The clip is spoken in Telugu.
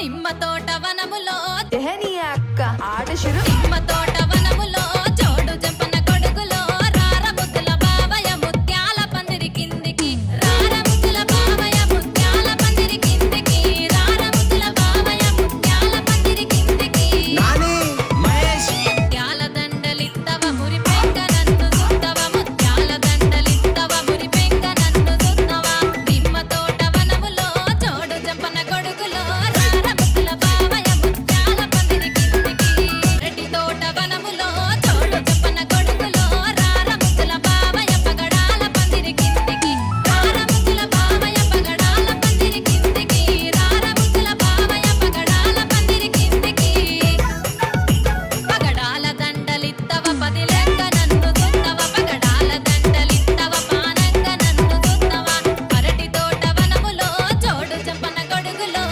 నిమ్మ తోట వనములో అక్క ఆట శురు నిమ్మ తోట వనములో జోడు జంపన కొడుకులో రార ముద్దుల బావయ్య ముత్యాల పందిరి కిందికి రార ముద్దుల బావయ్య ముత్యాల పందిరి కిందికి రార ముద్దుల బావయ్య ముత్యాల పందిరి కిందికి నాని మహేష్ ముత్యాల దండలిత్తవ మురి పెంక నన్ను సుత్తవ ముత్యాల దండలిత్తవ మురి పెంక నన్ను సుత్తవ నిమ్మ తోట వనములో జోడు జంపన కొడుకులో రార ముద్దుల బావయ్య ముత్యాల పందిరి కిందికి రెడ్డి తోట వనములో జోడు జంపన కొడుకులో రార ముద్దుల బావయ్య పగడాల పందిరి కిందికి రార ముద్దుల బావయ్య పగడాల పందిరి కిందికి రార ముద్దుల బావయ్య పగడాల పందిరి కిందికి పగడాల దండలిత్తవ పది లెక్క నన్ను సుత్తవ పగడాల దండలిత్తవ పానంగ నన్ను సుత్తవ అరటి తోట వనములో జోడు జంపన గొడుగులో